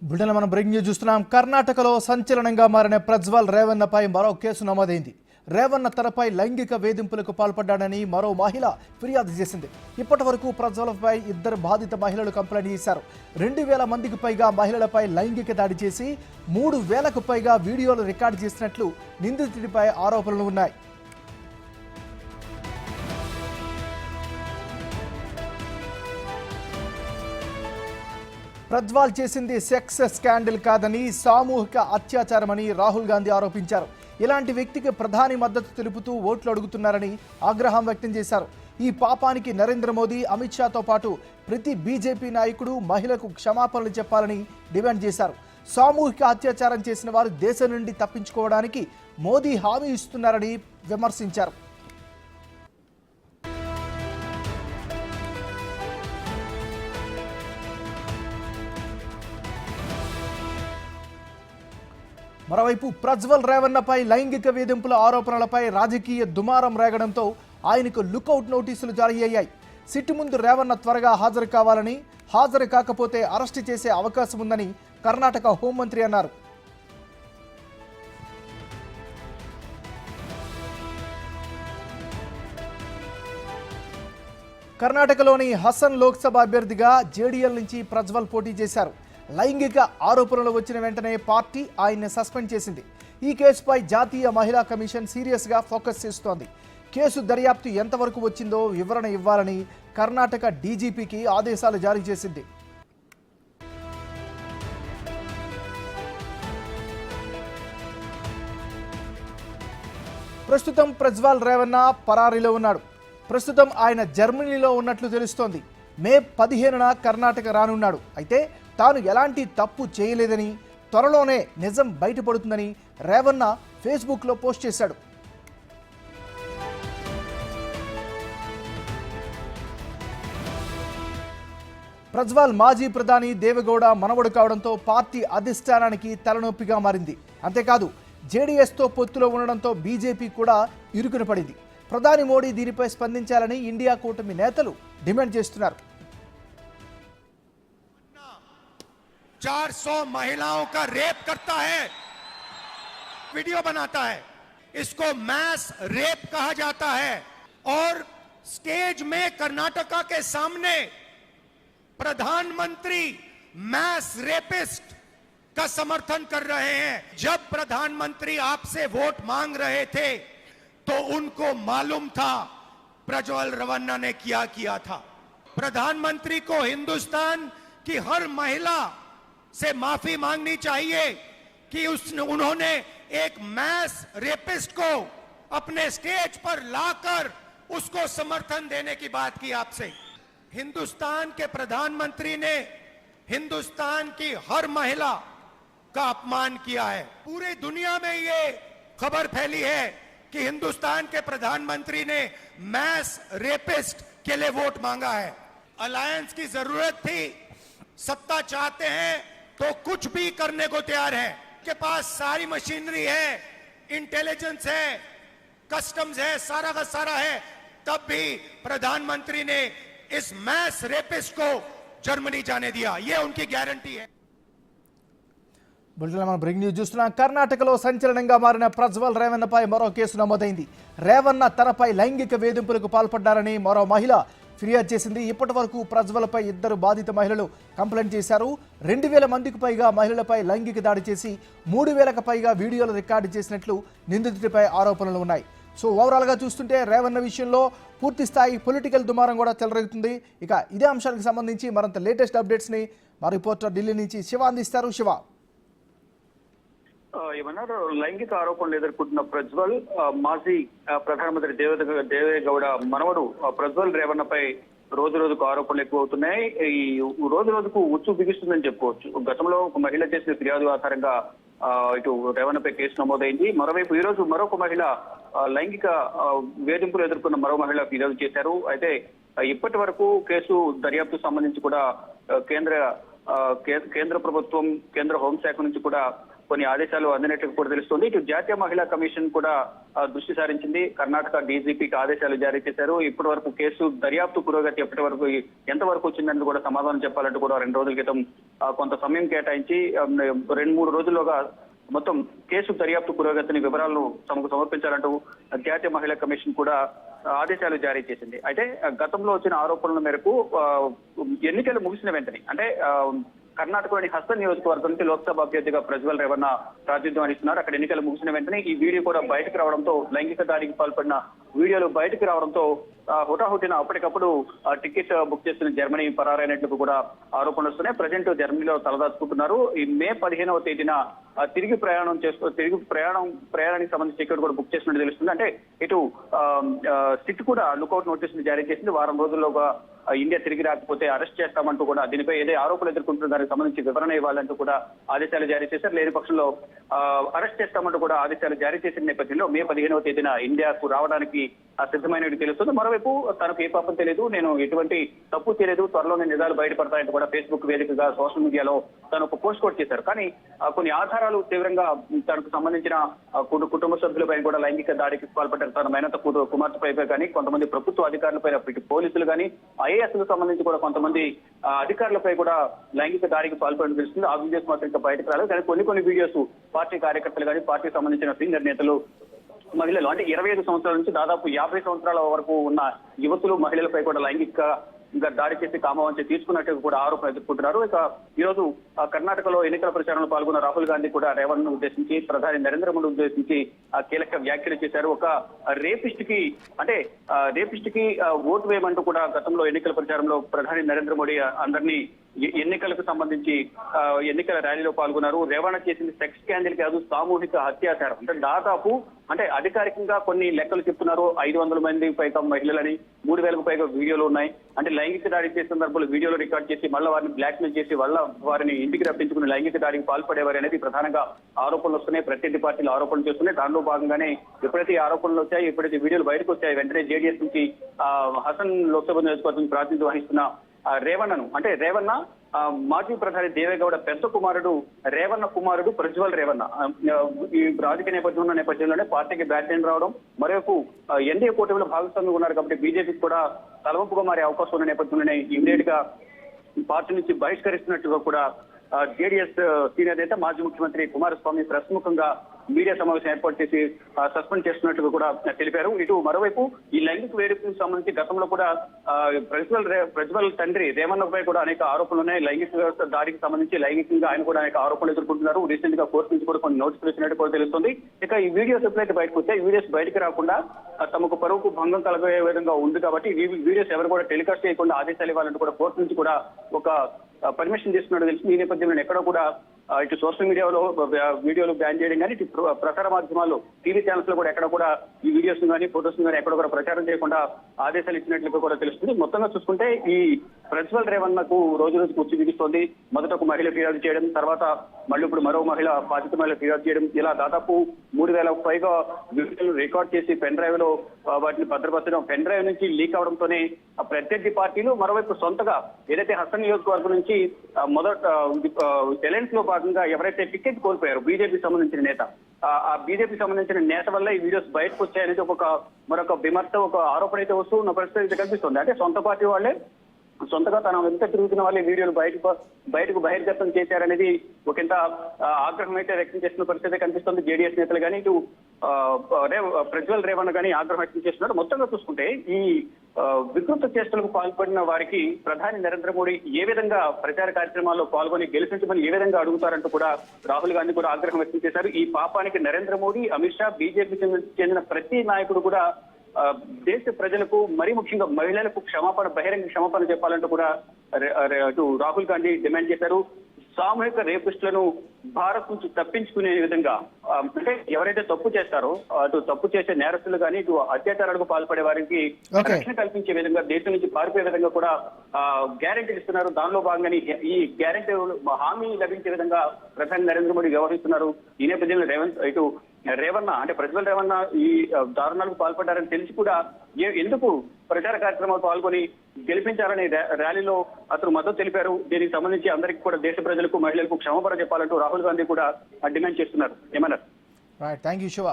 బుల్టెన్లో మనం breaking news చూస్తున్నాం. కర్ణాటకలో సంచలనంగా మారిన ప్రజ్వల్ రేవన్నపై మరో కేసు నమోదైంది. రేవన్న తనపై లైంగిక వేధింపులకు పాల్పడ్డాడని మరో మహిళ ఫిర్యాదు చేసింది. ఇప్పటి వరకు ప్రజ్వల్పై 2 బాధిత మహిళలు కంప్లైంట్ చేశారు. 2000 మందికి పైగా మహిళలపై లైంగిక దాడి చేసి 3000కు పైగా వీడియోలు రికార్డు చేసినట్లు నిందితుడిపై ఆరోపణలు ఉన్నాయి. ప్రజ్వల్ చేసింది సెక్స్ స్కాండల్ కాదని సామూహిక అత్యాచారమని రాహుల్ గాంధీ ఆరోపించారు. ఇలాంటి వ్యక్తికి ప్రధాని మద్దతు తెలుపుతూ ఓట్లు అడుగుతున్నారని ఆగ్రహం వ్యక్తం చేశారు. ఈ పాపానికి నరేంద్ర మోదీ, అమిత్ షాతో పాటు ప్రతి బీజేపీ నాయకుడు మహిళకు క్షమాపణలు చెప్పాలని డిమాండ్ చేశారు. సామూహిక అత్యాచారం చేసిన వారు దేశం నుండి తప్పించుకోవడానికి మోదీ హామీ ఇస్తున్నారని విమర్శించారు. మరోవైపు ప్రజ్వల్ రేవన్నపై లైంగిక వేధింపుల ఆరోపణలపై రాజకీయ దుమారం రేగడంతో ఆయనకు లుకౌట్ నోటీసులు జారీ అయ్యాయి. సిట్టు ముందు రేవన్న త్వరగా హాజరు కావాలని, హాజరు కాకపోతే అరెస్టు చేసే అవకాశం ఉందని కర్ణాటక హోంమంత్రి అన్నారు. కర్ణాటకలోని హసన్ లోక్సభ అభ్యర్థిగా జేడీఎల్ నుంచి ప్రజ్వల్ పోటీ చేశారు. లైంగిక ఆరోపణలు వచ్చిన వెంటనే పార్టీ ఆయన్ని సస్పెండ్ చేసింది. ఈ కేసుపై జాతీయ మహిళా కమిషన్ సీరియస్గా ఫోకస్ చేస్తోంది. కేసు దర్యాప్తు ఎంతవరకు వచ్చిందో వివరణ ఇవ్వాలని కర్ణాటక డీజీపీకి ఆదేశాలు జారీ చేసింది. ప్రస్తుతం ప్రజ్వల్ రేవన్న పరారీలో ఉన్నాడు. ప్రస్తుతం ఆయన జర్మనీలో ఉన్నట్లు తెలుస్తోంది. మే 15న కర్ణాటక రానున్నాడు. అయితే తాను ఎలాంటి తప్పు చేయలేదని, త్వరలోనే నిజం బయటపడుతుందని రేవన్న ఫేస్బుక్లో పోస్ట్ చేశాడు. ప్రజ్వల్ మాజీ ప్రధాని దేవెగౌడ మనవడు కావడంతో పార్టీ అధిష్టానానికి తలనొప్పిగా మారింది. అంతేకాదు జేడీఎస్తో పొత్తులో ఉండడంతో బీజేపీ కూడా ఇరుకున పడింది. ప్రధాని మోడీ దీనిపై స్పందించాలని ఇండియా కూటమి నేతలు డిమాండ్ చేస్తున్నారు. 400 महिलाओं का रेप करता है, वीडियो बनाता है, इसको मैस रेप कहा जाता है और स्टेज में कर्नाटका के सामने प्रधानमंत्री मैस रेपिस्ट का समर्थन कर रहे हैं। जब प्रधानमंत्री आपसे वोट मांग रहे थे तो उनको मालूम था प्रज्वल रेवन्ना ने क्या किया था। प्रधानमंत्री को हिंदुस्तान की हर महिला से माफी मांगनी चाहिए कि उन्होंने एक मैस रेपिस्ट को अपने स्टेज पर लाकर उसको समर्थन देने की बात की आपसे। हिंदुस्तान के प्रधानमंत्री ने हिंदुस्तान की हर महिला का अपमान किया है। पूरी दुनिया में ये खबर फैली है कि हिंदुस्तान के प्रधानमंत्री ने मैस रेपिस्ट के लिए वोट मांगा है। अलायंस की जरूरत थी, सत्ता चाहते हैं तो कुछ भी करने को तैयार है। के पास सारी मशीनरी है, इंटेलिजेंस है, कस्टम्स है, सारा का सारा है, तब भी प्रधानमंत्री ने इस मैस रेपिस्ट को जर्मनी जाने दिया। ये उनकी गारंटी है। బుల్టెన్లో మనం బ్రేకింగ్ న్యూస్ చూస్తున్నాం. కర్ణాటకలో సంచలనంగా మారిన ప్రజ్వల్ రేవన్నపై మరో కేసు నమోదైంది. రేవన్న తనపై లైంగిక వేధింపులకు పాల్పడ్డారని మరో మహిళ ఫిర్యాదు చేసింది. ఇప్పటి వరకు ప్రజ్వల్పై 2 బాధిత మహిళలు కంప్లైంట్ చేశారు. 2000 మందికి పైగా మహిళలపై లైంగిక దాడి చేసి 3000కు పైగా వీడియోలు రికార్డు చేసినట్లు నిందితుడిపై ఆరోపణలు ఉన్నాయి. సో ఓవరాల్గా చూస్తుంటే రేవన్న విషయంలో పూర్తి స్థాయి పొలిటికల్ దుమారం కూడా చెలరేగుతుంది. ఇక ఇదే అంశానికి సంబంధించి మరింత లేటెస్ట్ అప్డేట్స్ని మా రిపోర్టర్ ఢిల్లీ నుంచి శివ అందిస్తారు. శివ, ఏమన్నారు? లైంగిక ఆరోపణలు ఎదుర్కొంటున్న ప్రజ్వల్ మాజీ ప్రధానమంత్రి దేవేగౌడ మనవడు ప్రజ్వల్ రేవన్నపై రోజు రోజుకు ఆరోపణలు ఎక్కువ అవుతున్నాయి. ఈ రోజు రోజుకు ఉచ్చు బిగిస్తుందని చెప్పుకోవచ్చు. గతంలో ఒక మహిళ చేసిన ఫిర్యాదు ఆధారంగా ఇటు రేవన్నపై కేసు నమోదైంది. మరోవైపు ఈ రోజు మరొక మహిళ లైంగిక వేధింపులు ఎదుర్కొన్న మరో మహిళ ఫిర్యాదు చేశారు. అయితే ఇప్పటి వరకు కేసు దర్యాప్తు సంబంధించి కూడా కేంద్ర ప్రభుత్వం, కేంద్ర హోంశాఖ నుంచి కూడా కొన్ని ఆదేశాలు అందినట్లు కూడా తెలుస్తుంది. ఇటు జాతీయ మహిళా కమిషన్ కూడా దృష్టి సారించింది. కర్ణాటక డీజీపీకి ఆదేశాలు జారీ చేశారు. ఇప్పటి వరకు కేసు దర్యాప్తు పురోగతి ఎప్పటి వరకు ఎంత వరకు వచ్చిందని కూడా సమాధానం చెప్పాలంటూ కూడా 2 రోజుల క్రితం కొంత సమయం కేటాయించి 2-3 రోజుల్లోగా మొత్తం కేసు దర్యాప్తు పురోగతిని వివరాలను తమకు సమర్పించాలంటూ జాతీయ మహిళా కమిషన్ కూడా ఆదేశాలు జారీ చేసింది. అయితే గతంలో వచ్చిన ఆరోపణల మేరకు ఎన్నికలు ముగిసిన వెంటనే అంటే కర్ణాటకలోని హస్త నియోజకవర్గం నుంచి లోక్సభ అభ్యర్థిగా ప్రజ్వల్ రేవన్న ప్రాతినిధ్యం వహిస్తున్నారు. అక్కడ ఎన్నికలు ముగిసిన వెంటనే ఈ వీడియో కూడా బయటకు రావడంతో, లైంగిక దాడికి పాల్పడిన వీడియోలు బయటకు రావడంతో హుటాహుటిన అప్పటికప్పుడు టికెట్ బుక్ చేస్తున్న జర్మనీ పరారైనట్లు కూడా ఆరోపణలు వస్తున్నాయి. ప్రజెంట్ జర్మనీలో తలదాచుకుంటున్నారు. ఈ మే 15వ తేదీన తిరిగి ప్రయాణానికి సంబంధించి టికెట్ కూడా బుక్ చేసినట్టు తెలుస్తుంది. అంటే ఇటు సిట్ కూడా లుకౌట్ నోటీసులు జారీ చేసింది. వారం రోజుల్లోగా ఇండియా తిరిగి రాకపోతే అరెస్ట్ చేస్తామంటూ కూడా దీనిపై ఏదే ఆరోపణలు ఎదుర్కొంటున్న దానికి సంబంధించి వివరణ ఇవ్వాలంటూ కూడా ఆదేశాలు జారీ చేశారు. లేని పక్షంలో అరెస్ట్ చేస్తామంటూ కూడా ఆదేశాలు జారీ చేసిన నేపథ్యంలో మే 15వ తేదీన ఇండియాకు రావడానికి సిద్ధమైనట్టు తెలుస్తుంది. మరోవైపు తనకు ఏ పాపం తెలియదు, నేను ఎటువంటి తప్పు చేయలేదు, త్వరలోనే నిజాలు బయటపడతాయంటూ కూడా ఫేస్బుక్ వేదికగా సోషల్ మీడియాలో తను ఒక పోస్ట్ కూడా చేశారు. కానీ కొన్ని ఆధారాలు తీవ్రంగా తనకు సంబంధించిన కుటుంబ సభ్యులపై కూడా లైంగిక దాడికి పాల్పడ్డారు. తన మేనత కుమార్తెపై కానీ కొంతమంది ప్రభుత్వ అధికారులపై, పోలీసులు కానీ ఐఏఎస్ కు సంబంధించి కూడా కొంతమంది అధికారులపై కూడా లైంగిక దాడికి పాల్పడడం తెలుస్తుంది. ఆ వీడియోస్ మాత్రం ఇంకా బయటకు రాలేదు. కానీ కొన్ని వీడియోస్ పార్టీ కార్యకర్తలు కానీ, పార్టీకి సంబంధించిన సీనియర్ నేతలు, మహిళలు అంటే 25 సంవత్సరాల నుంచి దాదాపు 50 సంవత్సరాల వరకు ఉన్న యువతులు, మహిళలపై కూడా లైంగిక దాడి చేసి కామవంచి తీసుకున్నట్టు కూడా ఆరోపణ ఎదుర్కొంటున్నారు. ఇక ఈ రోజు కర్ణాటకలో ఎన్నికల ప్రచారంలో పాల్గొన్న రాహుల్ గాంధీ కూడా రేవంత్ ను ఉద్దేశించి, ప్రధాని నరేంద్ర మోడీ ఉద్దేశించి కీలక వ్యాఖ్యలు చేశారు. ఒక రేపిస్ట్ కి ఓటు వేయమంటూ కూడా గతంలో ఎన్నికల ప్రచారంలో ప్రధాని నరేంద్ర మోడీ అందరినీ ఎన్నికలకు సంబంధించి ఎన్నికల ర్యాలీలో పాల్గొన్నారు. రేవణ చేసింది సెక్స్ స్కాండల్ కాదు, సామూహిక అత్యాచారం. అంటే దాదాపు అధికారికంగా కొన్ని లెక్కలు చెప్తున్నారు. 500 మంది పైగా మహిళలని, 3000కు పైగా వీడియోలు ఉన్నాయి. అంటే లైంగిక దాడి చేసే సందర్భంలో వీడియోలు రికార్డ్ చేసి మళ్ళీ వారిని బ్లాక్మెయిల్ చేసి వారిని ఇంటికి రప్పించుకుని లైంగిక దాడికి పాల్పడేవారు అనేది ప్రధానంగా ఆరోపణలు వస్తున్నాయి. ప్రత్యర్థి పార్టీలు ఆరోపణలు చేస్తున్నాయి. దానిలో భాగంగానే ఎప్పుడైతే ఆరోపణలు వచ్చాయి, ఎప్పుడైతే వీడియోలు బయటకు వచ్చాయి, వెంటనే జేడీఎస్ నుంచి హసన్ లోక్సభ నియోజకవర్గం ప్రాతినిధ్యం వహిస్తున్న రేవన్న మాజీ ప్రధాని దేవేగౌడ పెద్ద కుమారుడు రేవన్న కుమారుడు ప్రజ్వల్ రేవన్న ఈ రాజకీయ నేపథ్యంలోనే పార్టీకి బ్యాక్ లైన్ రావడం, మరోవైపు ఎన్డీఏ కూటమిలో భాగస్వామ్యం ఉన్నారు కాబట్టి బీజేపీకి కూడా తలవంపుగా మారే అవకాశం ఉన్న నేపథ్యంలోనే ఇమ్మీడియట్ గా పార్టీ నుంచి బహిష్కరిస్తున్నట్టుగా కూడా జేడీఎస్ సీనియర్ నేత మాజీ ముఖ్యమంత్రి కుమారస్వామి ప్రముఖంగా మీడియా సమావేశం ఏర్పాటు చేసి సస్పెండ్ చేస్తున్నట్టుగా కూడా తెలిపారు. ఇటు మరోవైపు ఈ లైంగిక వేడుకలకు సంబంధించి గతంలో కూడా ప్రజ్వల్ తండ్రి రేవన్నపై కూడా అనేక ఆరోపణలు ఉన్నాయి. లైంగిక దాడికి సంబంధించి లైంగికంగా ఆయన కూడా అనేక ఆరోపణలు ఎదుర్కొంటున్నారు. రీసెంట్ గా కోర్టు నుంచి కూడా కొన్ని నోటీసులు వచ్చినట్టు కూడా తెలుస్తుంది. ఇక ఈ వీడియోస్ ఎప్పుడైతే బయటకు వచ్చాయి, ఈ వీడియోస్ బయటకు రాకుండా తమకు పరువుకు భంగం కలగే విధంగా ఉంది కాబట్టి ఈ వీడియోస్ ఎవరు కూడా టెలికాస్ట్ చేయకుండా ఆదేశాలు ఇవ్వాలంటూ కూడా కోర్టు నుంచి కూడా ఒక పర్మిషన్ తీసుకున్నట్టు తెలిసింది. ఈ నేపథ్యంలో ఎక్కడ కూడా ఇటు సోషల్ మీడియాలో వీడియోలు బ్యాన్ చేయడం కానీ, ఇటు ప్రసార మాధ్యమాల్లో టీవీ ఛానల్స్ లో కూడా ఎక్కడ కూడా ఈ వీడియోస్ కానీ, ఫోటోస్ కానీ ఎక్కడ కూడా ప్రచారం చేయకుండా ఆదేశాలు ఇచ్చినట్లుగా కూడా తెలుస్తుంది. మొత్తంగా చూసుకుంటే ఈ ప్రజ్వల్ రేవన్నకు రోజు ఉచ్చి బిగిస్తోంది. మొదట ఒక మహిళ ఫిర్యాదు చేయడం, తర్వాత మళ్ళీ ఇప్పుడు మరో బాధిత మహిళ ఫిర్యాదు చేయడం, ఇలా దాదాపు 3000కు పైగా వీడియోలు రికార్డ్ చేసి పెన్ డ్రైవ్ లో వాటిని భద్రపరచడం, పెన్ డ్రైవ్ నుంచి లీక్ అవడంతోనే ప్రత్యర్థి పార్టీలు మరోవైపు సొంతగా ఏదైతే హస్తం నియోజకవర్గం నుంచి అలయన్స్ లో భాగంగా ఎవరైతే టికెట్ కోల్పోయారో బీజేపీ సంబంధించిన నేత, ఆ బీజేపీ సంబంధించిన నేత వల్ల ఈ వీడియోస్ బయటకు వచ్చాయనేది మరొక విమర్శ, ఒక ఆరోపణ అయితే వస్తున్న పరిస్థితి అయితే కనిపిస్తుంది. అంటే సొంత పార్టీ వాళ్ళే సొంతగా తన వెంట తిరుగుతున్న వాళ్ళే వీడియోలు బయటకు బహిర్గతం చేశారనేది ఒకంత ఆగ్రహం అయితే వ్యక్తం చేస్తున్న పరిస్థితి కనిపిస్తుంది. జేడీఎస్ నేతలు కానీ, ఇటు ప్రజ్వల్ రేవన్న కానీ ఆగ్రహం వ్యక్తం చేస్తున్నారు. మొత్తంగా చూసుకుంటే ఈ వికృత చేష్టలకు పాల్పడిన వారికి ప్రధాని నరేంద్ర మోడీ ఏ విధంగా ప్రచార కార్యక్రమాల్లో పాల్గొని గెలిపించమని ఏ విధంగా అడుగుతారంటూ కూడా రాహుల్ గాంధీ కూడా ఆగ్రహం వ్యక్తం చేశారు. ఈ పాపానికి నరేంద్ర మోడీ, అమిత్ షా, బీజేపీకి చెందిన ప్రతి నాయకుడు కూడా దేశ ప్రజలకు, మరీ ముఖ్యంగా మహిళలకు బహిరంగ క్షమాపణ చెప్పాలంటూ కూడా రాహుల్ గాంధీ డిమాండ్ చేశారు. సామూహిక రేపిస్టులను భారత్ నుంచి తప్పించుకునే విధంగా, అంటే ఎవరైతే తప్పు చేస్తారో అటు తప్పు చేసే నేరస్తులు కానీ, ఇటు అత్యాచారాలకు పాల్పడే వారికి రక్షణ కల్పించే విధంగా, దేశం నుంచి పారిపోయే విధంగా కూడా గ్యారెంటీ ఇస్తున్నారు. దానిలో భాగంగానే ఈ గ్యారెంటీ హామీ లభించే విధంగా ప్రధాని నరేంద్ర మోడీ వ్యవహరిస్తున్నారు. ఈ నేపథ్యంలో ఇటు రేవన్న అంటే ప్రజ్వల్ రేవన్న ఈ దారుణాలకు పాల్పడ్డారని తెలిసి కూడా ఎందుకు ప్రచార కార్యక్రమాలు పాల్గొని గెలిపించాలని ర్యాలీలో అతను మద్దతు తెలిపారు. దీనికి సంబంధించి అందరికీ కూడా దేశ ప్రజలకు మహిళలకు క్షమాపణ చెప్పాలంటూ రాహుల్ గాంధీ కూడా డిమాండ్ చేస్తున్నారు. ఏమన్నారు? Right, thank you Shiva.